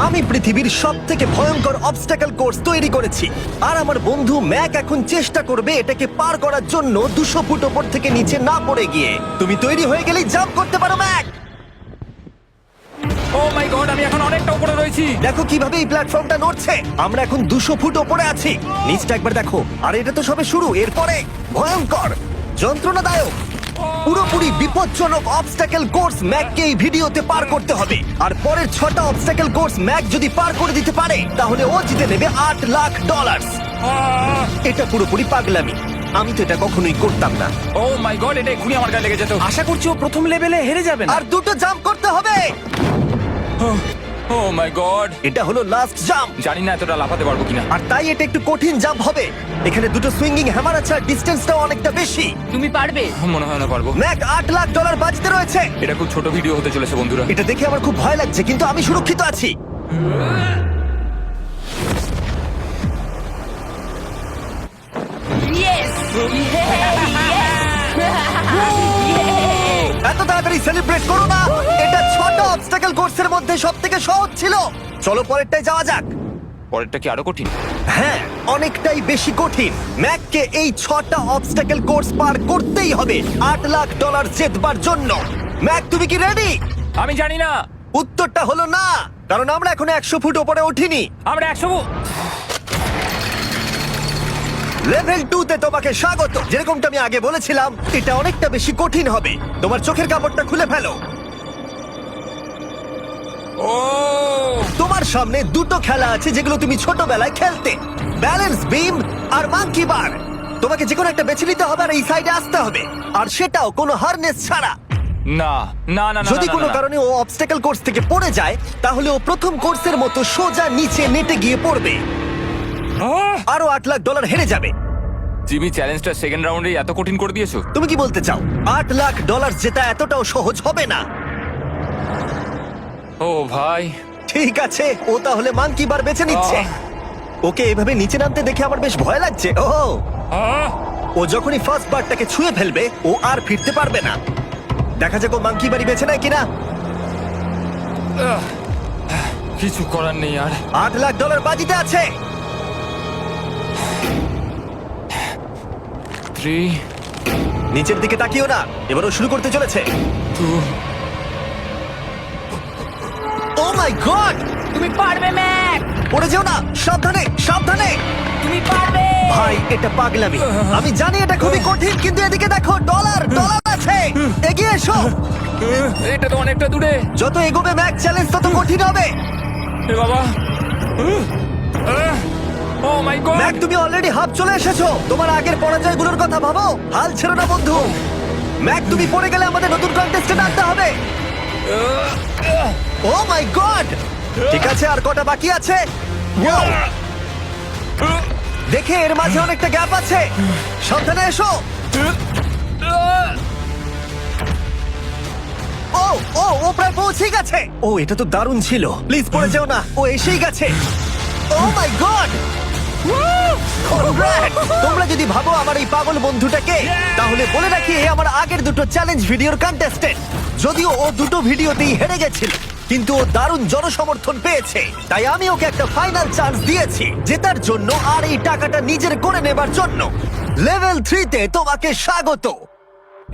আমি পৃথিবীর সবথেকে ভয়ঙ্কর অবস্টাকল কোর্স তৈরি করেছি আর আমার বন্ধু ম্যাক এখন চেষ্টা করবে এটাকে পার করার জন্য 200 ফুট ওপর থেকে নিচে না পড়ে গিয়ে। তুমি তৈরি হয়ে গেলেই জাম্প করতে পারো ম্যাক। ও মাই গড, আমি এখন অনেকটা উপরে রয়েছি। দেখো কিভাবে এই প্ল্যাটফর্মটা নড়ছে। আমরা এখন 200 ফুট ওপরে আছি। নিচটা একবার দেখো। আর এটা তো সবে শুরু, এরপরে ভয়ঙ্কর, যন্ত্রণাদায়ক, পুরোপুরি বিপজ্জনক অবস্টাকল কোর্স ম্যাককে এই ভিডিওতে পার করতে হবে। আর পরের 6টা অবস্টাকল কোর্স ম্যাক যদি পার করে দিতে পারে তাহলে ও জিতে নেবে $8 লাখ। এটা পুরোপুরি পাগলামি। আমি তো এটা কখনোই করতাম না। ও মাই গড, এটা এক্ষুনি আমার গায়ে লেগে যেত। আশা করছি ও প্রথম লেভেলে হেরে যাবে না। আর দুটো জাম্প করতে হবে। ও মাই গড, এটা হলো লাস্ট জাম্প। জানি না এতটা লাফাতে পারবো কিনা। আর তাই এটা একটু কঠিন জাম্প হবে। এখানে দুটো সুইঙ্গিং হ্যামার আছে আর ডিসটেন্সটাও অনেকটা বেশি। তুমি পারবে। মনে হয় না পারবো। ম্যাক $8 লাখ বাজিতে রয়েছে। এটা খুব ছোট ভিডিও হতে চলেছে বন্ধুরা। এটা দেখে আমার খুব ভয় লাগছে, কিন্তু আমি সুরক্ষিত আছি। ইয়েস এত তাড়াতাড়ি সেলিব্রেট করো না। এটা 6টা অবস্টাকল কোর্সের মধ্যে সবথেকে সহজ ছিল। চলো পরেরটায় যাওয়া যাক। পরেরটা কি আরো কঠিন? হ্যাঁ, অনেকটাই বেশি কঠিন। ম্যাককে এই 6টা অবস্টাকল কোর্স পার করতেই হবে $8 লাখ জেতবার জন্য। ম্যাক, তুমি কি রেডি? আমি জানি না। উত্তরটা হলো না, কারণ আমরা এখনো 100 ফুট উপরে উঠিনি। আমরা 100। লেভেল 2 তে তোমাকে স্বাগত। যেরকমটা আমি আগে বলেছিলাম, এটা অনেকটা বেশি কঠিন হবে। তোমার চোখের কাপড়টা খুলে ফেলো। ও তোমার সামনে দুটো খেলা আছে যেগুলো তুমি ছোটবেলায় খেলতে, ব্যালেন্স বিম আর মাঙ্কি বার। তোমাকে যে কোনো একটা বেছে নিতে হবে আর এই সাইডে আসতে হবে, আর সেটাও কোনো হারনেস ছাড়া। না না না না, যদি না, কোনো না, না। কারণে ও অবস্টাকল কোর্স থেকে পড়ে যায় তাহলে ও প্রথম কোর্সের মতো সোজা নিচে নেটে গিয়ে পড়বে। আরো $8 লাখ হেরে যাবে। জিমি, চ্যালেঞ্জটা সেকেন্ড রাউন্ডে এত কঠিন করে দিয়েছো। তুমি কি বলতে চাও $8 লাখ জেতা এতটাও সহজ হবে না? ও ভাই, ঠিক আছে, ও তাহলে মাঙ্কি বার বেছে নিচ্ছে। ওকে এভাবে নিচে নামতে দেখে আমার বেশ ভয় লাগছে। ও যখনই ফার্স্ট বারটাকে ছুঁয়ে ফেলবে ও আর ফিরতে পারবে না। দেখা যাক ও মাঙ্কি বাড়ি বেছে নেয় কিনা। কিছু করার নেই আর। $8 লাখ বাজিতে আছে। 3 নিচের দিকে তাকিও না, এবারও শুরু করতে চলেছে। 2 ও মাই গড! তুমি পারবে ম্যাক। পড়ে যেও না, সাবধানে সাবধানে। তুমি পারবে। ভাই, এটা পাগলামি। আমি জানি এটা খুবই কঠিন, কিন্তু এদিকে দেখো, ডলার আছে। এগিয়ে এসো। এটা তো অনেকটা দূরে। যত এগোবে ম্যাক চ্যালেঞ্জ তত কঠিন হবে। এ বাবা, ও মাই গড। ম্যাক, তুমি অলরেডি হাফ চলে এসেছো। তোমার আগের পরাজয়গুলোর কথা ভাবো। হাল ছেড়ো না বন্ধু। ম্যাক, তুমি পড়ে গেলে আমাদের নতুন কন্টেস্টেন্ট আনতে হবে। ও মাই গড! ঠিক আছে, আর কটা বাকি আছে? Wow! দেখে এর মাঝে অনেকটা গ্যাপ আছে। সাবধানে এসো। ও ও ও প্রায় পৌঁছে গেছে। ও, এটা তো দারুণ ছিল। প্লিজ পড়ে যেও না, ও এসেই গেছে। ও মাই গড! তোমরা যদি ভাবো আমার এই পাগল বন্ধুটাকে, তাহলে বলে রাখি এ আমার আগের দুটো চ্যালেঞ্জ ভিডিওর কন্টেস্টেন্ট। যদিও ও দুটো ভিডিওতেই হেরে গেছিল, কিন্তু ও দারুণ জনসমর্থন পেয়েছে। তাই আমি ওকে একটা ফাইনাল চান্স দিয়েছি জেতার জন্য আর এই টাকাটা নিজের করে নেবার জন্য। লেভেল 3 তে তোমাকে স্বাগত।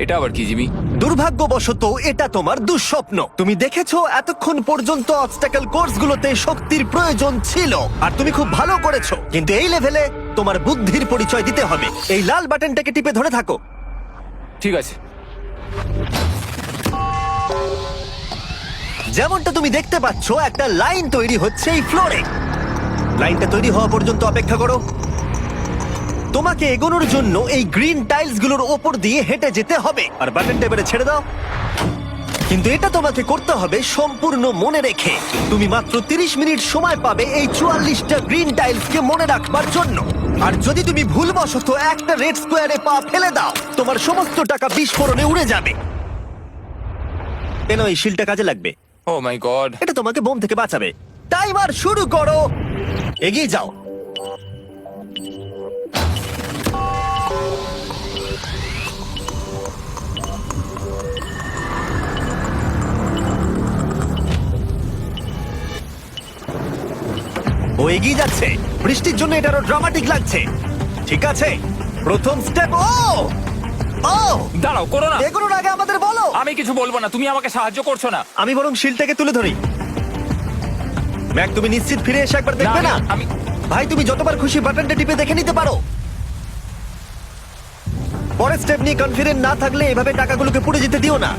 এটা আবার কি জিমি? দুর্ভাগ্যবশত এটা তোমার দুঃস্বপ্ন। তুমি দেখেছো এতক্ষণ পর্যন্ত অবস্টাকল কোর্সগুলোতে শক্তির প্রয়োজন ছিল, আর তুমি খুব ভালো করেছো। কিন্তু এই লেভেলে তোমার বুদ্ধির পরিচয় দিতে হবে। এই লাল বাটনটাকে টিপে ধরে থাকো। ঠিক আছে। যেমনটা তুমি দেখতে পাচ্ছ, একটা লাইন তৈরি হচ্ছে এই ফ্লোরে। লাইনটা তৈরি হওয়া পর্যন্ত অপেক্ষা করো। তোমাকে এগোনোর জন্য এই গ্রিন টাইলস গুলোর ওপর দিয়ে হেঁটে যেতে হবে। আর বাটনটা এবারে ছেড়ে দাও। কিন্তু এটা তোমাকে করতে হবে সম্পূর্ণ মনে রেখে। তুমি মাত্র 30 মিনিট সময় পাবে এই 44টা গ্রিন টাইলসকে মনে রাখবার জন্য। আর যদি তুমি ভুলবশত একটা রেড স্কোয়ারে পা ফেলে দাও, তোমার সমস্ত টাকা বিস্ফোরণে উড়ে যাবে। কেন, এই শিলটা কাজে লাগবে। ও মাই গড। এটা তোমাকে বোম থেকে বাঁচাবে। টাইমার শুরু করো। এগিয়ে যাও। ও এগিয়ে যাচ্ছে। বৃষ্টির জন্য এটা আরো ড্রামাটিক লাগছে। ঠিক আছে, প্রথম স্টেপ। ও ও দাঁড়াও, করো না। এগুলোর আগে আমাদের বলো। আমি কিছু বলবো না, তুমি আমাকে সাহায্য করছো না। আমি বরং শিলটাকে তুলে ধরি। ম্যাক, তুমি নিশ্চিত ফিরে এসে একবার দেখবে না? আমি ভাই, তুমি যতবার খুশি বাটনটা টিপে দেখে নিতে পারো। পরের স্টেপ নিয়ে কনফিডেন্ট না থাকলে এভাবে টাকাগুলোকে পুড়ে যেতে দিও না।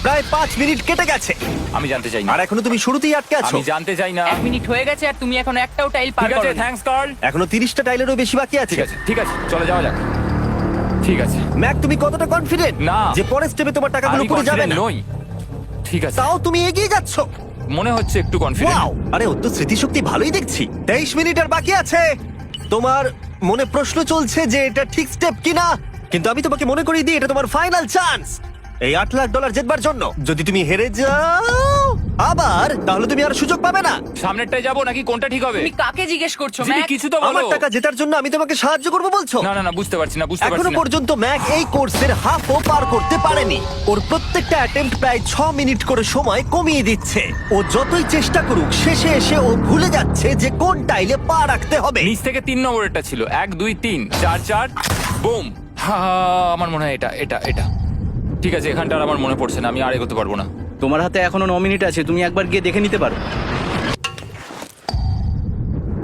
প্রায় 5 মিনিট কেটে গেছে আমি জানতে চাই না। আর এখনো তুমি শুরুতেই আটকে আছো। আমি জানতে চাই না। 1 মিনিট হয়ে গেছে আর তুমি এখন একটাও টাইল পার ঠিক আছে, করোনি। Thanks Carl. এখনো 30টা টাইলেরও বেশি বাকি আছে। ঠিক আছে, ঠিক আছে, চলে যাওয়া যাক। ঠিক আছে, ম্যাক, তুমি কতটা কনফিডেন্ট না। যে পরের স্টেপে তোমার টাকাগুলো আমি পুড়ে যাবে confident না? নই। ঠিক আছে, তাও তুমি এগিয়ে যাচ্ছ। মনে হচ্ছে একটু কনফিডেন্ট। ওয়াও! আরে ও তো স্মৃতিশক্তি ভালোই দেখছি। 23 মিনিট আর বাকি আছে। তোমার মনে প্রশ্ন চলছে যে এটা ঠিক স্টেপ কিনা, কিন্তু আমি তোমাকে মনে করিয়ে দিই এটা তোমার ফাইনাল চান্স এই $8 লাখ জেতবার জন্য। যদি তুমি হেরে যাও আবার, তাহলে তুমি আর সুযোগ পাবে না। সামনেরটায় যাবো নাকি কোনটা ঠিক হবে? তুমি কাকে জিজ্ঞেস করছো জিমি, ম্যাক? কিছু তো আমার বলো। টাকা জেতার জন্য আমি তোমাকে সাহায্য করবো বলছো? না না না, বুঝতে পারছি না, বুঝতে এখনো পারছি না। পর্যন্ত ম্যাক এই কোর্সের হাফও পার করতে পারেনি। ওর প্রত্যেকটা অ্যাটেম্প্ট প্রায় 6 মিনিট করে সময় কমিয়ে দিচ্ছে। ও যতই চেষ্টা করুক, শেষে এসে ও ভুলে যাচ্ছে যে কোন টাইলে পা রাখতে হবে। নিচ থেকে 3 নম্বরেরটা ছিল 1 2 3 4 4 বুম। আমার মনে হয় এটা এটা এটা ঠিক আছে। এখানটা আর আমার মনে পড়ছে না, আমি আর এগোতে পারবো না। তোমার হাতে এখনো 9 মিনিট আছে, তুমি একবার গিয়ে দেখে নিতে পারো।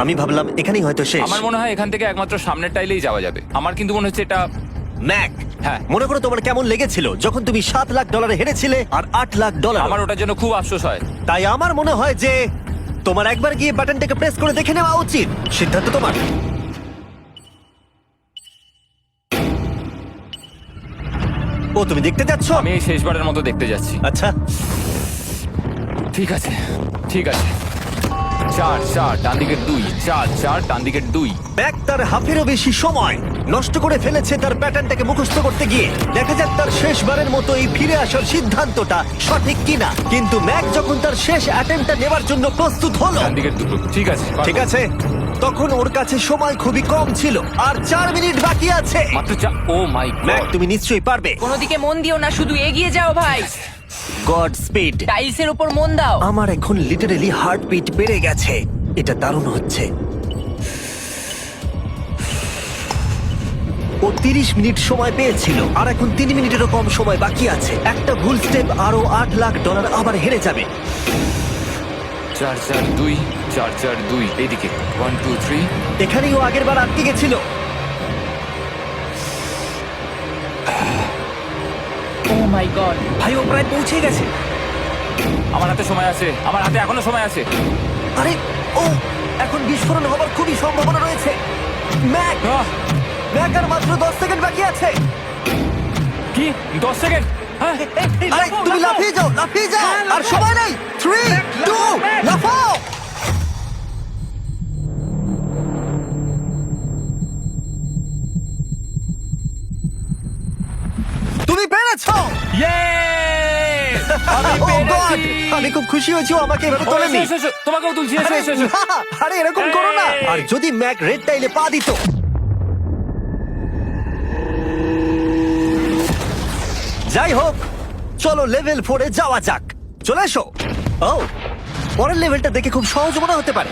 আমি ভাবলাম এখানেই হয়তো শেষ। আমার মনে হয় এখান থেকে একমাত্র সামনের টাইলেই যাওয়া যাবে। আমার কিন্তু মনে হচ্ছে এটা। ম্যাক, হ্যাঁ। মনে করো তোমার কেমন লেগেছিল যখন তুমি $7 লাখ হেরেছিলে আর $8 লাখ। আমার ওটার জন্য খুব আফসোস হয়। তাই আমার মনে হয় যে তোমার একবার গিয়ে বাটনটাকে প্রেস করে দেখে নেওয়া উচিত। সিদ্ধান্ত তোমার। ও, তুমি দেখতে যাচ্ছ? আমি এই শেষবারের মতো দেখতে যাচ্ছি। আচ্ছা, ঠিক আছে, ঠিক আছে। 4 4 ডান দিকের 2, 4 4 ডান দিকের 2। ম্যাক তার হাফেরও বেশি সময় নষ্ট করে ফেলেছে তার প্যাটার্নটাকে মুখস্থ করতে গিয়ে। দেখা যাক তার শেষবারের মতো এই ফিরে আসার সিদ্ধান্তটা সঠিক কিনা। কিন্তু ম্যাক যখন তার শেষ অ্যাটেম্পটা নেবার জন্য প্রস্তুত হলো, ডান দিকের 2। ঠিক আছে, ঠিক আছে, তখন ওর কাছে সময় খুবই কম ছিল আর 4 মিনিট বাকি আছে। মাত্র 4। ও মাই ম্যাক, গড। তুমি নিশ্চয়ই পারবে। কোনো দিকে মন দিও না, শুধু এগিয়ে যাও ভাই। God speed. টাইলসের উপর মন দাও। আমার এখন লিটারালি হার্টবিট বেড়ে গেছে। এটা দারুণ হচ্ছে। ও 30 মিনিট সময় পেয়েছিল আর এখন 3 মিনিটেরও কম সময় বাকি আছে। একটা ভুল স্টেপ আরো $8 লাখ আবার হেরে যাবে। 4 4 2 4 4 2 এইদিকে 1 2 3। এখানেই ও আগের বার আটকে গেছিল। ও মাই গড। ভাই, ও প্রায় পৌঁছে গেছে। আমার হাতে সময় আছে, আমার হাতে এখনো সময় আছে। আরে, ও এখন বিস্ফোরণ হবার খুবই সম্ভাবনা রয়েছে। ম্যাক, আহ, ম্যাক আর মাত্র 10 সেকেন্ড বাকি আছে। কি 10 সেকেন্ড? হ্যাঁ, আরে তুমি লাফিয়ে যাও, লাফিয়ে যাও। আর সময় নেই। 3 2 লাফাও। তুমি পেরেছো। Yay! আমি Oh God! পেরেছি! আমি খুব খুশি হয়েছি ও আমাকে এভাবে ও, তোলেনি। এসো, এসো, তোমাকেও তুলছি, এসো, আরে এসো, এসো। না, আরে এরকম করো না। এই! আর যদি ম্যাক রেড টাইলে পা দিত। যাই হোক, চলো লেভেল 4 এ যাওয়া যাক। চলে এসো। ও, পরের লেভেলটা দেখে খুব সহজ মনে হতে পারে,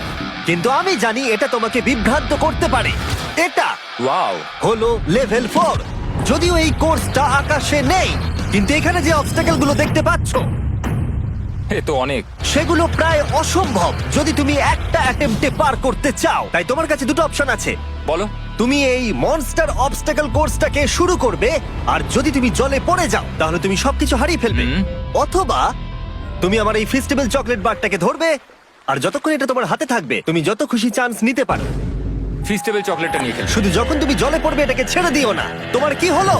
কিন্তু আমি জানি এটা তোমাকে বিভ্রান্ত করতে পারে। এটা ওয়াও, হলো লেভেল 4। যদিও এই কোর্সটা আকাশে নেই, কিন্তু এখানে যে অবস্টাকেল গুলো দেখতে পাচ্ছো এ তো অনেক। সেগুলো প্রায় অসম্ভব যদি তুমি একটা অ্যাটেম্পটে পার করতে চাও। তাই তোমার কাছে দুটো অপশন আছে। বলো। তুমি এই মনস্টার অবস্টাকেল কোর্সটাকে শুরু করবে, আর যদি তুমি জলে পড়ে যাও তাহলে তুমি সবকিছু হারিয়ে ফেলবে। হুম। অথবা তুমি আমার এই ফেস্টিভ্যাল চকলেট বারটাকে ধরবে, আর যতক্ষণ এটা তোমার হাতে থাকবে তুমি যত খুশি চান্স নিতে পারো। ফিস্টেবল চকলেটটা নিয়ে খেল। শুধু যখন তুমি জলে পড়বে এটাকে ছেড়ে দিও না। তোমার কি হলো?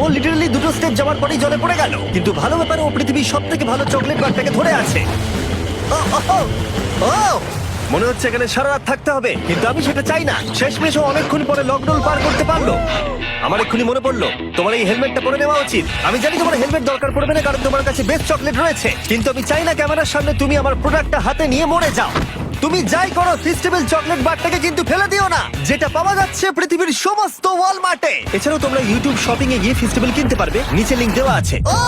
ও লিটারালি দুটো স্টেপ যাওয়ার পরেই জলে পড়ে গেল। কিন্তু ভালো ব্যাপার, ও পৃথিবীর সবথেকে ভালো চকলেট বারটাকে ধরে আছে। ও, মনে হচ্ছে এখানে সারা রাত থাকতে হবে, কিন্তু আমি সেটা চাই না। শেষমেশ ও অনেকক্ষণ পরে লকডাউন পার করতে পারলো। আমার এক্ষুনি মনে পড়লো তোমার এই হেলমেটটা পরে নেওয়া উচিত। আমি জানি তোমার হেলমেট দরকার পড়বে না, কারণ তোমার কাছে বেস্ট চকলেট রয়েছে, কিন্তু আমি চাই না ক্যামেরার সামনে তুমি আমার প্রোডাক্টটা হাতে নিয়ে মরে যাও। তুমি যাই করো ফেস্টিভ্যাল চকলেট বারটাকে কিন্তু ফেলে দিও না, যেটা পাওয়া যাচ্ছে পৃথিবীর সমস্ত ওয়ালমার্টে। এছাড়াও তোমরা ইউটিউব শপিং এ গিয়ে ফেস্টিভ্যাল কিনতে পারবে, নিচে লিংক দেওয়া আছে। ও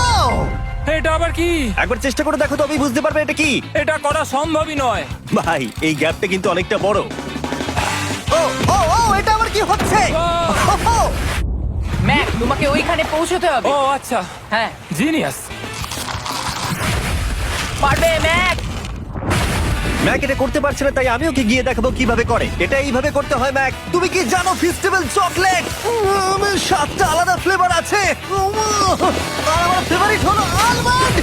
এটা আবার কি? একবার চেষ্টা করে দেখো, তবেই বুঝতে পারবে এটা কি। এটা করা সম্ভবই নয়। ভাই এই গ্যাপটা কিন্তু অনেকটা বড়। ও ও ও এটা আবার কি হচ্ছে? ওহো! ম্যাক, তোমাকে ওইখানে পৌঁছতে হবে। ও আচ্ছা, হ্যাঁ, জিনিয়াস। পারবে ম্যাক। ম্যাক এটা করতে পারছে না, তাই আমি ওকে গিয়ে দেখাবো কিভাবে করে। এটা এইভাবে করতে হয় ম্যাক। তুমি কি জানো ফেস্টিভ্যাল চকলেট 7টা আলাদা ফ্লেভার আছে, আর আমার ফেভারিট হলো আলমন্ড।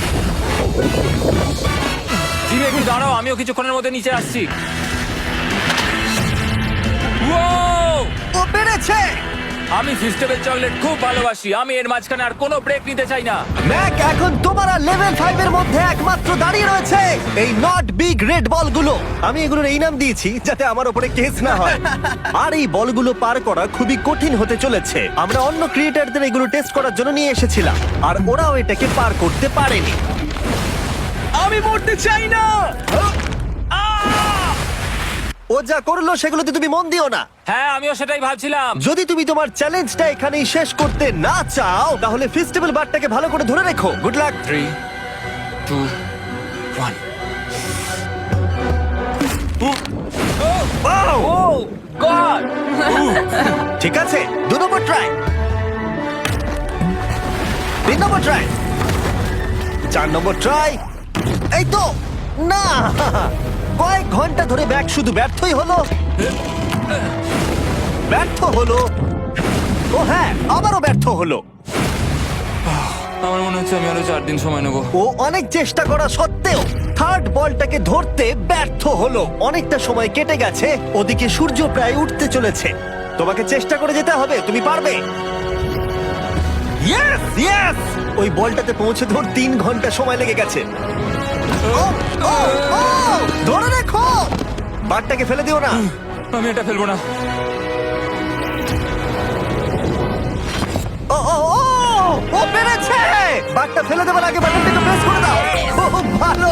জিমি একটু দাঁড়াও, আমিও কিছুক্ষণের মধ্যে নিচে আসছি। Wow! ও পেরেছে। আমি ফেস্টিভ্যাল চকলেট খুব ভালোবাসি। আমি এর মাঝখানে আর কোনো ব্রেক নিতে চাই না। ম্যাক এখন তোমার আর লেভেল 5 এর মধ্যে একমাত্র দাঁড়িয়ে রয়েছে এই নট বিগ রেড বলগুলো। আমি এগুলোর এই নাম দিয়েছি যাতে আমার উপরে কেস না হয়। আর এই বলগুলো পার করা খুবই কঠিন হতে চলেছে। আমরা অন্য ক্রিয়েটারদের এগুলো টেস্ট করার জন্য নিয়ে এসেছিলাম, আর ওরাও এটাকে পার করতে পারেনি। আমি মরতে চাই না। ও যা করলো সেগুলোতে তুমি মন দিও না। হ্যাঁ, আমিও সেটাই ভাবছিলাম। যদি তুমি তোমার চ্যালেঞ্জটা এখানেই শেষ করতে না চাও, তাহলে ফেস্টিভ্যাল বারটাকে ভালো করে ধরে রেখো। Good luck. 3, 2, 1। ও গড! ঠিক আছে, 2 নম্বর ট্রাই, 3 নম্বর ট্রাই, 4 নম্বর ট্রাই। এই তো না, কয়েক ঘন্টা ধরে ব্যাগ শুধু ব্যর্থই হলো, ব্যর্থ হলো। ও হ্যাঁ, আবারও ব্যর্থ হলো। আমার মনে হচ্ছে আমি আরো 4 দিন সময় নেবো। ও অনেক চেষ্টা করা সত্ত্বেও থার্ড বলটাকে ধরতে ব্যর্থ হলো। অনেকটা সময় কেটে গেছে, ওদিকে সূর্য প্রায় উঠতে চলেছে। তোমাকে চেষ্টা করে যেতে হবে, তুমি পারবে। ইয়েস ইয়েস, ওই বলটাতে পৌঁছে ধর 3 ঘন্টা সময় লেগে গেছে। ও, ও, ও, ধরে রেখো, বারটাকে ফেলে দিও না। আমি এটা ফেলবো না। ও ও ও, ও পেরেছে। বারটা ফেলে দেবার আগে বাটনটাকে প্রেস করে দাও। খুব ভালো।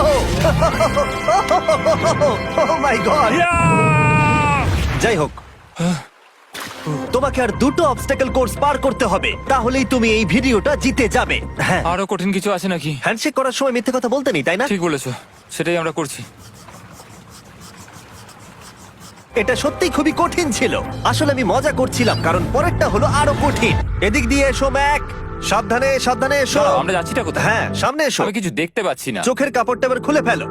ও মাই গড। যাই হোক, তোমাকে আর 2টো অবস্টাকেল কোর্স পার করতে হবে, তাহলেই তুমি এই ভিডিওটা জিতে যাবে। হ্যাঁ, আরো কঠিন কিছু আছে নাকি? হ্যান্ডশেক করার সময় মিথ্যে কথা বলতে নেই, তাই না? ঠিক বলেছো, সেটাই আমরা করছি। এটা সত্যি খুবই কঠিন ছিল। আসলে আমি মজা করছিলাম, কারণ পরেরটা হলো আরো কঠিন। এদিক দিয়ে এসো ম্যাক, সাবধানে সাবধানে এসো। দাঁড়াও, আমরা যাচ্ছিটা কোথায়? হ্যাঁ, সামনে এসো। আমি কিছু দেখতে পাচ্ছি না। চোখের কাপড়টা এবার খুলে ফেলো।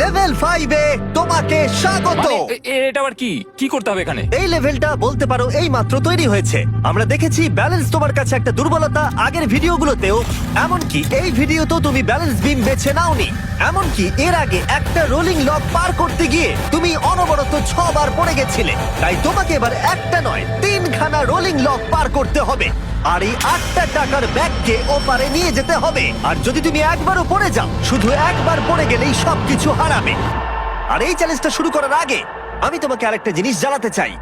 লেভেল 5 এ তোমাকে স্বাগত। মানে, এটা আবার কি কি করতে হবে এখানে? এই লেভেলটা বলতে পারো এই মাত্র তৈরি হয়েছে। আমরা দেখেছি ব্যালেন্স তোমার কাছে একটা দুর্বলতা আগের ভিডিওগুলোতেও, এমনকি এই ভিডিওতেও তুমি ব্যালেন্স বিম বেছে নাওনি। এমনকি এর আগে একটা রোলিং লক পার করতে গিয়ে তুমি অনবরত 6 বার পড়ে গেছিলে। তাই তোমাকে এবার একটা নয় 3খানা রোলিং লক পার করতে হবে, আর এই 8টা টাকার ব্যাগকে ওপারে নিয়ে যেতে হবে। আর যদি তুমি একবারও পড়ে যাও, শুধু একবার পড়ে গেলেই সবকিছু হারাবে। আর এই চ্যালেঞ্জটা শুরু করার আগে আমি তোমাকে আরেকটা জিনিস জানাতে চাই।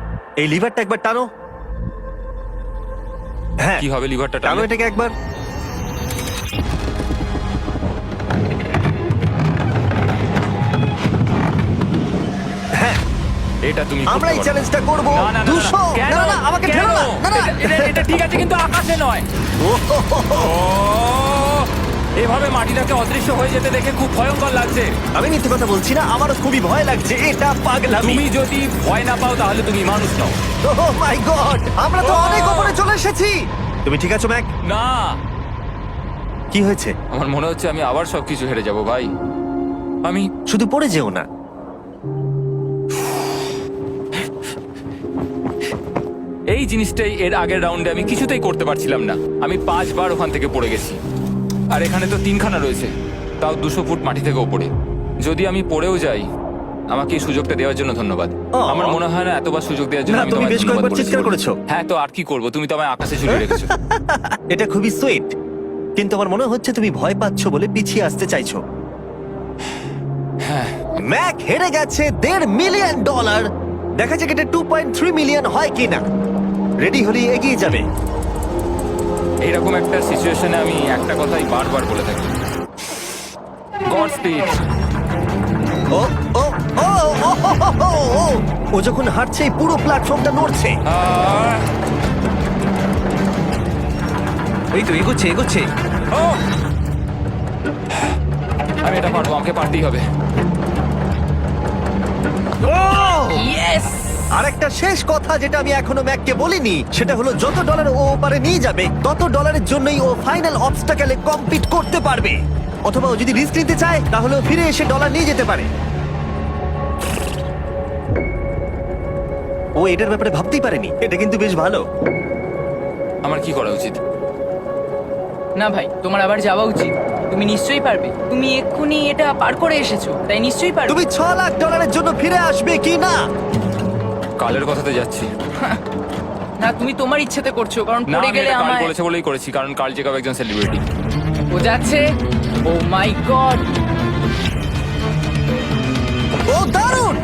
এই লিভারটা একবার টানো। হ্যাঁ, কি হবে লিভারটা টানো টানলে? এটাকে একবার। হ্যাঁ, এটা তুমি আমরা এই চ্যালেঞ্জটা করব। না, না, না, না, 200 কেন? না না আমাকে কেন? ঠেলো না। না না এটা ঠিক আছে, কিন্তু আকাশে নয়। ও, এভাবে মাটিটাকে অদৃশ্য হয়ে যেতে দেখে খুব ভয়ঙ্কর লাগছে। আমি মিথ্যে কথা বলছি না, আমারও খুবই ভয় লাগছে। এটা পাগলামি। তুমি যদি ভয় না পাও তাহলে তুমি মানুষ নও। ওহ মাই গড, আমরা তো Oh! অনেক উপরে চলে এসেছি। তুমি ঠিক আছো ম্যাক? না, কি হয়েছে? আমার মনে হচ্ছে আমি আবার সবকিছু হেরে যাব ভাই। আমি শুধু পড়ে যেও না। এই জিনিসটাই এর আগের রাউন্ডে আমি কিছুতেই করতে পারছিলাম না। আমি 5 বার ওখান থেকে পড়ে গেছি, আর এখানে তো 3খানা রয়েছে, তাও 200 ফুট মাটি থেকে ওপরে। যদি আমি পড়েও যাই, আমাকে এই সুযোগটা দেওয়ার জন্য ধন্যবাদ। আমার মনে হয় না এতবার সুযোগ দেওয়ার জন্য না, আমি তুমি তোমায় বেশ ধন্যবাদ কয়েকবার চিৎকার বলেছি। করেছো। হ্যাঁ, তো আর কি করব, তুমি তো আমায় আকাশে ঝুলিয়ে রেখেছো। এটা খুবই সুইট, কিন্তু আমার মনে হচ্ছে তুমি ভয় পাচ্ছ বলে পিছিয়ে আসতে চাইছো। হ্যাঁ, ম্যাক হেরে গেছে $1.5 মিলিয়ন। দেখা যাক এটা 2.3 মিলিয়ন হয় কিনা। রেডি হলে এগিয়ে যাবে। এইরকম একটা সিচুয়েশনে আমি একটা কথাই বারবার বলে থাকি, গড স্পিড। ও ও ও ও ও, হো, হো, হো, ও। ও যখন হাঁটছে এই পুরো প্ল্যাটফর্মটা নড়ছে। আহ, এই তো এগোচ্ছে এগোচ্ছে। ও! আমি এটা পারবো, আমাকে পারতেই হবে। ইয়েস! আর একটা শেষ কথা যেটা আমি এখনো ম্যাককে বলিনি, সেটা হলো যত ডলার ও ওপারে নিয়ে যাবে তত ডলারের জন্যই ও ফাইনাল অবস্টাকেলে কমপ্লিট করতে পারবে। অথবা ও যদি রিস্ক নিতে চায় তাহলে ও ফিরে এসে ডলার নিয়ে যেতে পারে। ও এটার ব্যাপারে ভাবতেই পারেনি। এটা কিন্তু বেশ ভালো। আমার কি করা উচিত? না ভাই, তোমার আবার যাওয়া উচিত। তুমি নিশ্চয়ই পারবে। তুমি এক্ষুনি এটা পার করে এসেছো, তাই নিশ্চয়ই পারবে। তুমি 6 লাখ ডলারের জন্য ফিরে আসবে কি না? কালের কথাতে যাচ্ছি। না, তুমি তোমার ইচ্ছেতে করছো, কারণ না, পড়ে আমি গেলে এটা কাল আমার বলেছে বলেই করেছি, কারণ কাল জেকাব একজন সেলিব্রিটি। ও যাচ্ছে। ও মাই গড! ও দারুণ!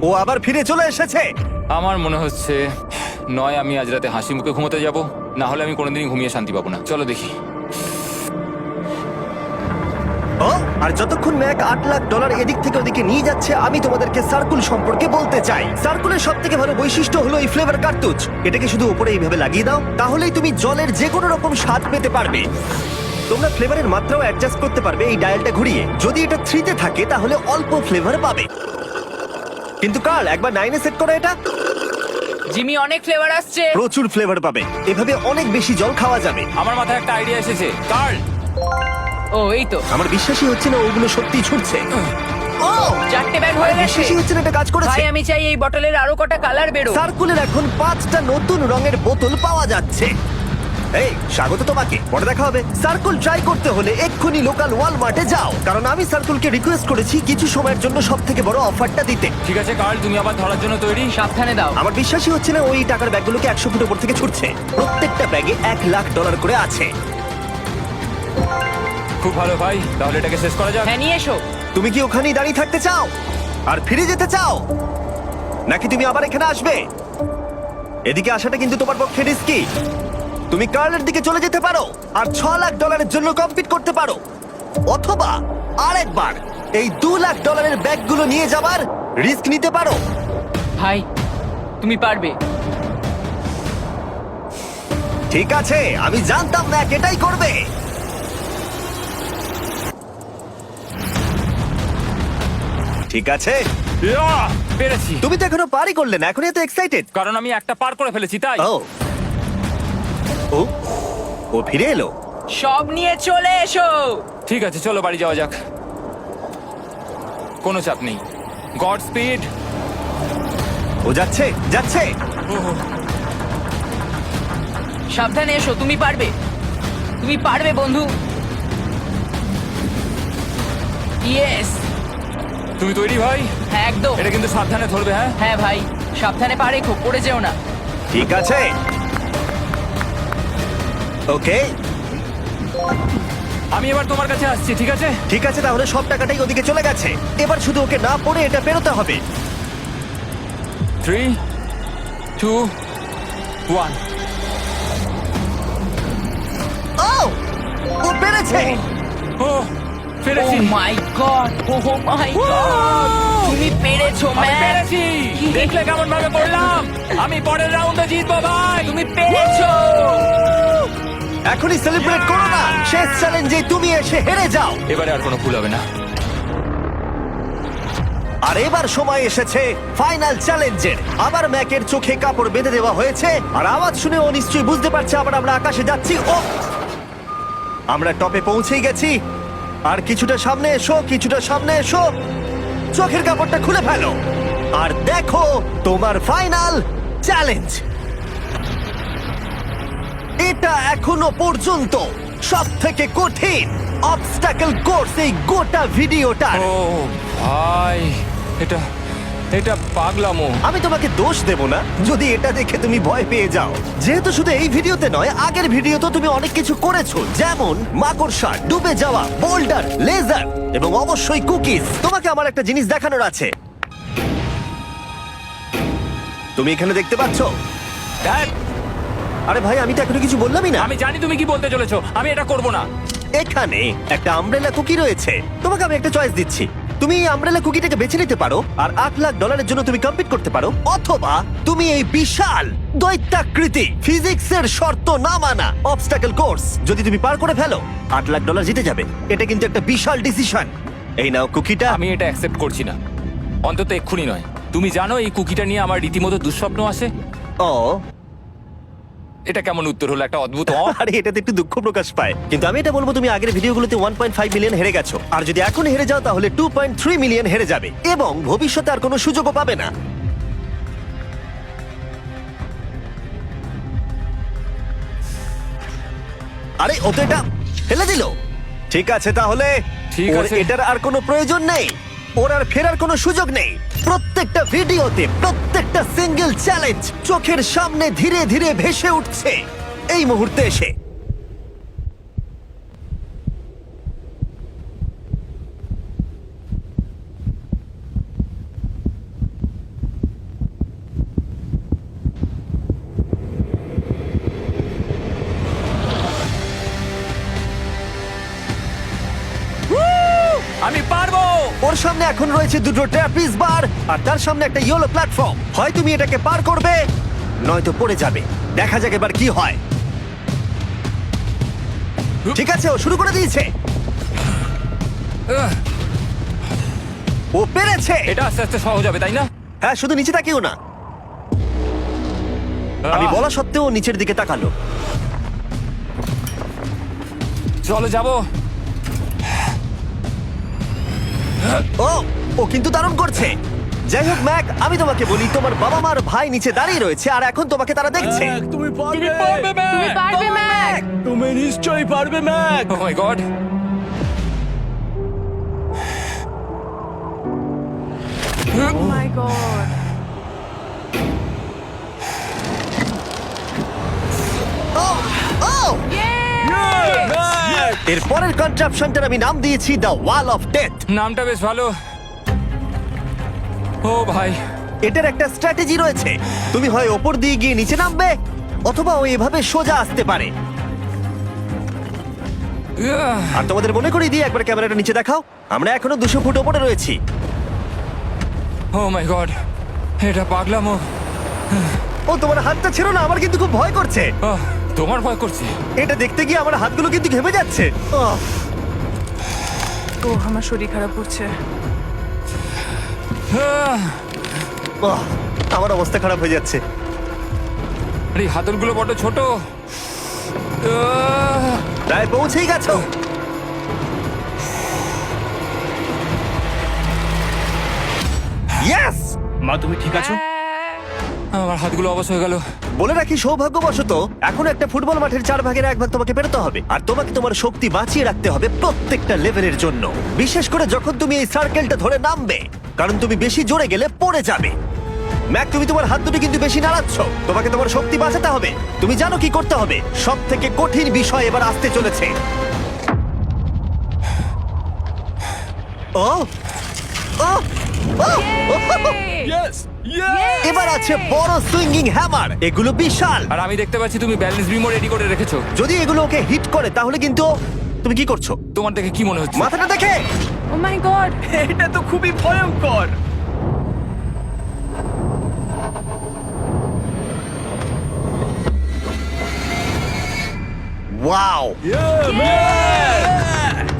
ও আবার ফিরে চলে এসেছে। আমার মনে হচ্ছে নয় আমি আজ রাতে হাসি মুখে ঘুমোতে যাব, না হলে আমি কোনোদিনই ঘুমিয়ে শান্তি পাবো না। চলো দেখি। ও আর যতক্ষণ ম্যাক 8 লাখ ডলার এদিক থেকে ওদিকে নিয়ে যাচ্ছে, আমি তোমাদেরকে সার্কুল সম্পর্কে বলতে চাই। সার্কুলের সব থেকে ভালো বৈশিষ্ট্য হলো এই ফ্লেভার কার্তুজ। এটাকে শুধু উপরে এইভাবে লাগিয়ে দাও, তাহলেই তুমি জলের যে কোনো রকম স্বাদ পেতে পারবে। তোমরা ফ্লেভারের মাত্রাও অ্যাডজাস্ট করতে পারবে এই ডায়ালটা ঘুরিয়ে। যদি এটা 3 তে থাকে তাহলে অল্প ফ্লেভার পাবে, কিন্তু কাল একবার 9 এ সেট করো এটা, জিমি, অনেক ফ্লেভার আসছে। প্রচুর ফ্লেভার পাবে। এভাবে অনেক বেশি জল খাওয়া যাবে। আমার মাথায় একটা আইডিয়া এসেছে। কার্ল, ও এই তো, আমার বিশ্বাসই হচ্ছে না ওগুলো সত্যিই ছুটছে। ও 4টে ব্যাগ হয়ে গেছে। বিশ্বাসই হচ্ছে না এটা কাজ করেছে। ভাই, আমি চাই এই বটলের আরো কটা কালার বেরো। সার্কুলের এখন 5টা নতুন রঙের বোতল পাওয়া যাচ্ছে। এই স্বাগত তোমাকে, পরে দেখা হবে। সার্কুল ট্রাই করতে হলে এক্ষুনি লোকাল ওয়ালমার্টে যাও, কারণ আমি সার্কুলকে রিকোয়েস্ট করেছি কিছু সময়ের জন্য সব থেকে বড় অফারটা দিতে। ঠিক আছে কার্ল, তুমি আবার ধরার জন্য তৈরি? সাবধানে দাও। আমার বিশ্বাসই হচ্ছে না ওই টাকার ব্যাগগুলোকে 100 ফুট উপর থেকে ছুটছে। প্রত্যেকটা ব্যাগে 1 লাখ ডলার করে আছে। খুব ভালো ভাই, তাহলে এটাকে শেষ করা যাক। হ্যাঁ, নিয়ে এসো। তুমি কি ওখানেই দাঁড়িয়ে থাকতে চাও আর ফিরে যেতে চাও, নাকি তুমি আবার এখানে আসবে? এদিকে আসাটা কিন্তু তোমার পক্ষে রিস্কি। তুমি কার্লের দিকে চলে যেতে পারো আর 6 লাখ ডলারের জন্য কম্পিট করতে পারো, অথবা আরেকবার এই 2 লাখ ডলারের ব্যাগগুলো নিয়ে যাবার রিস্ক নিতে পারো। ভাই, তুমি পারবে। ঠিক আছে, আমি জানতাম না এটাই করবে। ঠিক আছে, ইয়াহ! পেরেছি, তুমি তো এখনো পারি করলে না, এখন এত এক্সাইটেড। কারণ আমি একটা পার করে ফেলেছি তাই। ও ও ও ফিরে এলো। সব নিয়ে চলে এসো। ঠিক আছে, চলো বাড়ি যাওয়া যাক। কোনো চাপ নেই। God speed. ও যাচ্ছে যাচ্ছে। সাবধানে এসো, তুমি পারবে। তুমি পারবে বন্ধু। ইয়েস! তুমি তৈরি ভাই? হ্যাঁ, একদম। এটা কিন্তু সাবধানে ধরবে, হ্যাঁ? হ্যাঁ ভাই, সাবধানে পা রেখো, পড়ে যেও না। ঠিক আছে, ওকে আমি এবার তোমার কাছে আসছি, ঠিক আছে? ঠিক আছে, তাহলে সব টাকাটাই ওদিকে চলে গেছে। এবার শুধু ওকে না পড়ে এটা পেরোতে হবে। 3, 2, 1। ও ও পেরেছে। ও পেরেছি। ও মাই গড! ও মাই গড! তুমি পেরেছো, আমি ম্যান! পেরেছি। দেখলে কেমন ভাবে পড়লাম? আমি পরের রাউন্ডে জিতবো ভাই। তুমি পেরেছো! এখনই সেলিব্রেট করো না, শেষ চ্যালেঞ্জে তুমি এসে হেরে যাও। এবারে আর কোনো ভুল হবে না। আর এবার সময় এসেছে ফাইনাল চ্যালেঞ্জের। আবার ম্যাকের চোখে কাপড় বেঁধে দেওয়া হয়েছে, আর আওয়াজ শুনে ও নিশ্চয়ই বুঝতে পারছে আবার আমরা আকাশে যাচ্ছি। ও আমরা টপে পৌঁছেই গেছি। আর কিছুটা সামনে এসো, কিছুটা সামনে এসো। চোখের কাপড়টা খুলে ফেলো আর দেখো তোমার ফাইনাল চ্যালেঞ্জ। এটা এখনো পর্যন্ত সব থেকে কঠিন অবস্টাকেল কোর্স এই গোটা ভিডিওটার। ও ভাই, এটা এটা পাগলামো। আমি তোমাকে দোষ দেব না যদি এটা দেখে তুমি ভয় পেয়ে যাও, যেহেতু শুধু এই ভিডিওতে নয়, আগের ভিডিওতে তুমি অনেক কিছু করেছো, যেমন মাকড়সা, ডুবে যাওয়া, বোল্ডার, লেজার এবং অবশ্যই কুকিজ। তোমাকে আমার একটা জিনিস দেখানোর আছে। তুমি এখানে দেখতে পাচ্ছো? ধ্যাৎ, আরে ভাই, আমি তো এখনো কিছু বললামই না। আমি জানি তুমি কি বলতে চলেছো, আমি এটা করব না। এখানে একটা আমব্রেলা কুকি রয়েছে। তোমাকে আমি একটা চয়েস দিচ্ছি, তুমি এই আমব্রেলা কুকিটাকে বেছে নিতে পারো আর $8 লাখ জন্য তুমি কম্পিট করতে পারো, অথবা তুমি এই বিশাল দৈত্যাকৃতি ফিজিক্সের শর্ত না মানা অবস্টাকল কোর্স যদি তুমি পার করে ফেলো, $8 লাখ জিতে যাবে। এটা কিন্তু একটা বিশাল ডিসিশন। এই নাও কুকিটা। আমি এটা অ্যাকসেপ্ট করছি না, অন্তত এক্ষুনি নয়। তুমি জানো এই কুকিটা নিয়ে আমার রীতিমতো দুঃস্বপ্ন আসে। ও, এটা কেমন উত্তর হলো, একটা অদ্ভুত আরে এটাতে একটু দুঃখ প্রকাশ পায়, কিন্তু আমি এটা বলবো তুমি আগের ভিডিওগুলোতে 1.5 মিলিয়ন হেরে গেছো, আর যদি এখন হেরে যাও তাহলে 2.3 মিলিয়ন হেরে যাবে এবং ভবিষ্যতে আর কোনো সুযোগও পাবে না। আরে ও তো এটা ফেলে দিল। ঠিক আছে তাহলে, ঠিক ওর আছে। এটার আর কোনো প্রয়োজন নেই, ওর আর ফেরার কোনো সুযোগ নেই। প্রত্যেকটা ভিডিওতে প্রত্যেকটা সিঙ্গেল চ্যালেঞ্জ চোখের সামনে ধীরে ধীরে ভেসে উঠছে এই মুহূর্তে এসে। আমি পারবো। ওর সামনে এখন রয়েছে দুটো ট্র্যাপিস বার আর তার সামনে একটা ইয়েলো প্ল্যাটফর্ম। হয় তুমি এটাকে পার করবে, নয়তো পড়ে যাবে। দেখা যাক এবার কি হয়। ঠিক আছে, ও শুরু করে দিয়েছে, আহ, ও পেরেছে। এটা আস্তে আস্তে সহজ হবে, তাই না? হ্যাঁ, শুধু নিচে তাকিও না। আমি আহ, বলা সত্ত্বেও ও নিচের দিকে তাকালো। চলো যাবো। ও ও কিন্তু দারুণ করছে। যাই হোক ম্যাক, আমি তোমাকে বলি, তোমার বাবা মার ভাই নিচে দাঁড়িয়ে রয়েছে আর এখন তোমাকে তারা দেখছে। তুমি তুমি পারবে, তুমি পারবে ম্যাক। তুমি নিশ্চয়ই পারবে ম্যাক। ও মাই গড। ও মাই গড। ও ও এর পরের কনট্রাপশনটার আমি নাম দিয়েছি দ্য ওয়াল অফ ডেথ। নামটা বেশ ভালো। ও ভাই, এটার একটা স্ট্র্যাটেজি রয়েছে, তুমি হয় ওপর দিয়ে গিয়ে নিচে নামবে অথবা ও এভাবে সোজা আসতে পারে। আর তোমাদের মনে করিয়ে দিয়ে একবার ক্যামেরাটা নিচে দেখাও, আমরা এখনো 200 ফুট ওপরে রয়েছি। ও মাই গড, এটা পাগলামো। ও তোমার হাতটা ছেড়ো না, আমার কিন্তু খুব ভয় করছে। আহ, তোমার ভয় করছে? এটা দেখতে গিয়ে আমার হাতগুলো কিন্তু ঘেমে যাচ্ছে। ও আমার শরীর খারাপ করছে। আহ, আমার অবস্থা খারাপ হয়ে যাচ্ছে। আরে এই হাতলগুলো বড় ছোট। আহ, প্রায় পৌঁছেই গেছো। ইয়েস! মা তুমি ঠিক আছো? আমার হাতগুলো অবশ হয়ে গেল। বলে রাখি, সৌভাগ্যবশত এখন একটা ফুটবল মাঠের 4 ভাগের 1 ভাগ তোমাকে পেরোতে হবে, আর তোমাকে তোমার শক্তি বাঁচিয়ে রাখতে হবে প্রত্যেকটা লেভেলের জন্য, বিশেষ করে যখন তুমি এই সার্কেলটা ধরে নামবে, কারণ তুমি বেশি জোরে গেলে পড়ে যাবে। ম্যাক, তুমি তোমার হাত দুটো কিন্তু বেশি নাড়াচ্ছ, তোমাকে তোমার শক্তি বাঁচাতে হবে। তুমি জানো কি করতে হবে। সব থেকে কঠিন বিষয় এবার আসতে চলেছে। ও ও ও! ইয়েস এবার আছে বড় সুইঙ্গিং হ্যামার, এগুলো বিশাল। আর আমি দেখতে পাচ্ছি তুমি ব্যালেন্স বিমও রেডি করে রেখেছো। যদি এগুলো ওকে হিট করে তাহলে কিন্তু তুমি কি করছো? তোমার দেখে কি মনে হচ্ছে? মাথাটা দেখে। ও মাই গড। এটা তো খুবই ভয়ঙ্কর। ওয়াও,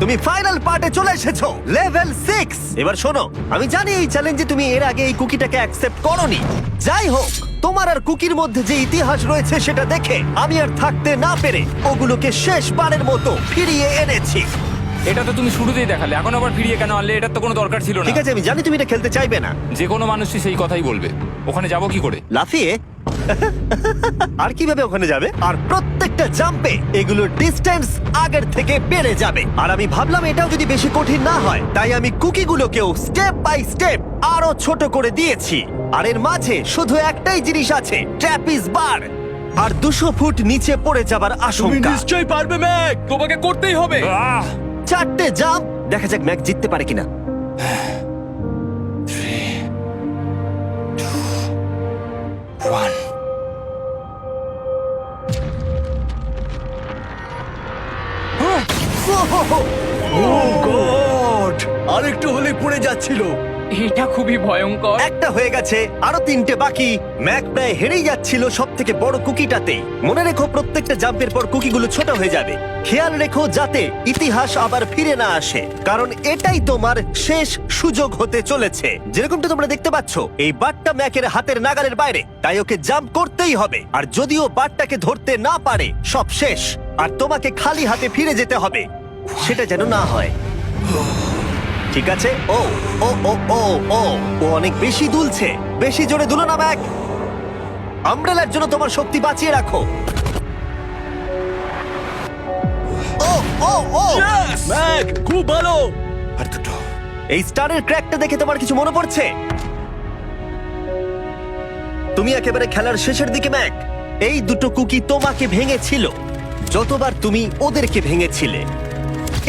তুমি ফাইনাল পার্টে চলে এসেছো, লেভেল 6। এবার শোনো, আমি জানি এই চ্যালেঞ্জে তুমি এর আগে এই কুকিটাকে অ্যাকসেপ্ট করোনি। যাই হোক, তোমার আর কুকির মধ্যে যে ইতিহাস রয়েছে সেটা দেখে আমি আর থাকতে না পেরে ওগুলোকে শেষবারের মতো ফিরিয়ে এনেছি। এটা তো তুমি শুরুতেই দেখালে, এখন আবার ফিরিয়ে কেন আনলে? এটার তো কোনো দরকার ছিল না। ঠিক আছে, আমি জানি তুমি এটা খেলতে চাইবে না। যে কোনো মানুষই সেই কথাই বলবে। ওখানে যাব কি করে? লাফিয়ে? আর কিভাবে ওখানে যাবে? আর প্রত্যেকটা জাম্পে এগুলোর ডিস্টেন্স আগের থেকে বেড়ে যাবে। আর আমি ভাবলাম এটাও যদি বেশি কঠিন না হয়, তাই আমি কুকিগুলোকেও স্টেপ বাই স্টেপ আরো ছোট করে দিয়েছি। আর এর মাঝে শুধু একটাই জিনিস আছে, ট্র্যাপিস বার। আর 200 ফুট নিচে পড়ে যাবার তুমি আশঙ্কা। নিশ্চয়ই পারবে ম্যাক, তোমাকে করতেই হবে। আহ! 4টে জাম্প, দেখা যাক ম্যাক জিততে পারে কিনা। 3, 2, 1 ও গড, আরেকটু হলে পড়ে যাচ্ছিল। এটা খুবই ভয়ঙ্কর। একটা হয়ে গেছে, আরো তিনটে বাকি। ম্যাক প্রায় হেরেই যাচ্ছিল সব থেকে বড় কুকিটাতে। মনে রেখো প্রত্যেকটা জাম্পের পর কুকিগুলো ছোট হয়ে যাবে। খেয়াল রেখো যাতে ইতিহাস আবার ফিরে না আসে, কারণ এটাই তোমার শেষ সুযোগ হতে চলেছে। যেরকমটা তোমরা দেখতে পাচ্ছ, এই বাটটা ম্যাকের হাতের নাগালের বাইরে, তাই ওকে জাম্প করতেই হবে। আর যদিও বাটটাকে ধরতে না পারে, সব শেষ। আর তোমাকে খালি হাতে ফিরে যেতে হবে, সেটা যেন না হয়। ঠিক আছে, ও ও ও ও ও ও অনেক বেশি দুলছে। বেশি জোরে দুলো না ম্যাক। আমব্রেলার জন্য তোমার শক্তি বাঁচিয়ে রাখো। ও ও ও ম্যাক, খুব ভালো। আর দুটো। এই স্টারের ক্র্যাকটা দেখে তোমার কিছু মনে পড়ছে? তুমি একেবারে খেলার শেষের দিকে ম্যাক। এই দুটো কুকি তোমাকে ভেঙেছিল যতবার তুমি ওদেরকে ভেঙেছিলে।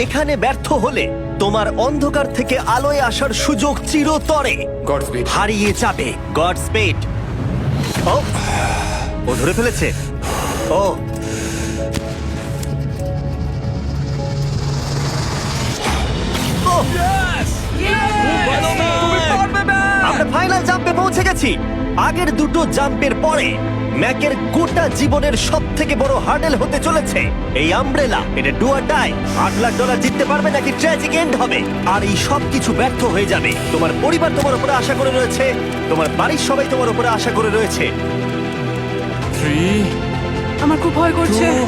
এখানে ব্যর্থ হলে তোমার অন্ধকার থেকে আলোয় আসার সুযোগ চিরতরে গডস্পিড। হারিয়ে যাবে। গড স্পেড। ও ও ধরে ফেলেছে। ও ও, আমরা ফাইনাল জাম্পে পৌঁছে গেছি। আগের দুটো জাম্পের পরে ম্যাকের গোটা জীবনের সব থেকে বড় হার্ডেল হতে চলেছে এই আমব্রেলা। এটা ডু অর ডাই। $8 লাখ জিততে পারবে নাকি ট্র্যাজিক এন্ড হবে। আর এই সব কিছু ব্যর্থ হয়ে যাবে। তোমার পরিবার তোমার উপরে আশা করে রয়েছে, তোমার বাড়ির সবাই তোমার উপরে আশা করে রয়েছে। 3, আমার খুব ভয় করছে। 2,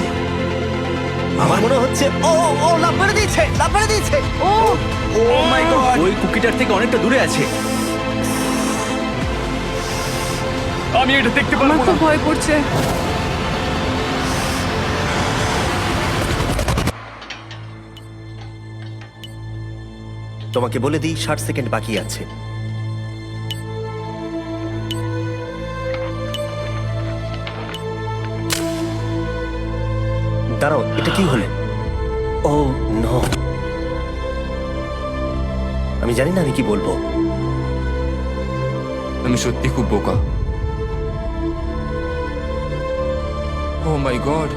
আমার মনে হচ্ছে ও ও লাভ মেরে দিয়েছে, লাভ মেরে দিয়েছে। ও ও মাই গড, ওই কুকিটার থেকে অনেকটা দূরে আছে। আমি এটা দেখতে আমার পারবো খুব না। ভয় করছে। তোমাকে বলে দিই 60 সেকেন্ড বাকি আছে। দাঁড়াও, এটা কি হলো? ও নো, আমি জানি না আমি কি বলবো। আমি সত্যি খুব বোকা। ও মাই গড,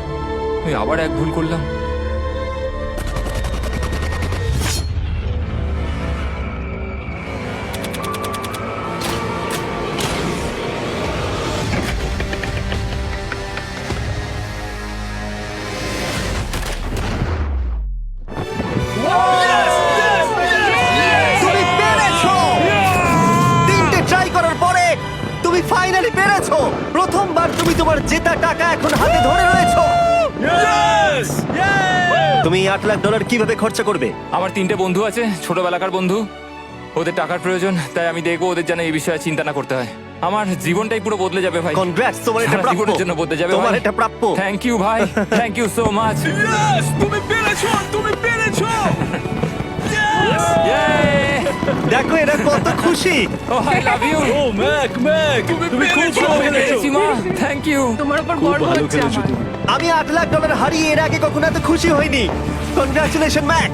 আমি আবার এক ভুল করলাম। তুমি পেরেছো! তিনটে ট্রাই করার পরে তুমি ফাইনালি পেরেছো। প্রথমবার তুমি তোমার জেতা টাকা এখন হাতে ধরে রয়েছো। Yes! তুমি $8 লাখ কিভাবে খরচা করবে? আমার 3টে বন্ধু আছে, ছোটবেলাকার বন্ধু। ওদের টাকার প্রয়োজন, তাই আমি দেখবো ওদের যেন এই বিষয়ে চিন্তা না করতে হয়। আমার জীবনটাই পুরো বদলে যাবে ভাই। কনগ্রাটস, তোমার এটা সারা প্রাপ্য। জীবনের জন্য বদলে যাবে তোমার ভাই। এটা প্রাপ্য। থ্যাংক ইউ ভাই, thank you so much. Yes! তুমি পেরেছো, তুমি পেরেছো। দেখো এরা কত খুশি। Oh I love you. Oh Mac, Mac, তুমি খুব ভালো খেলেছো। Thank you. তোমার উপর খুব গর্ব ভালো হচ্ছে খেলেছো আমার। তুমি। আমি $8 লাখ হারিয়ে এর আগে কখনো এত খুশি হইনি। Congratulation Mac.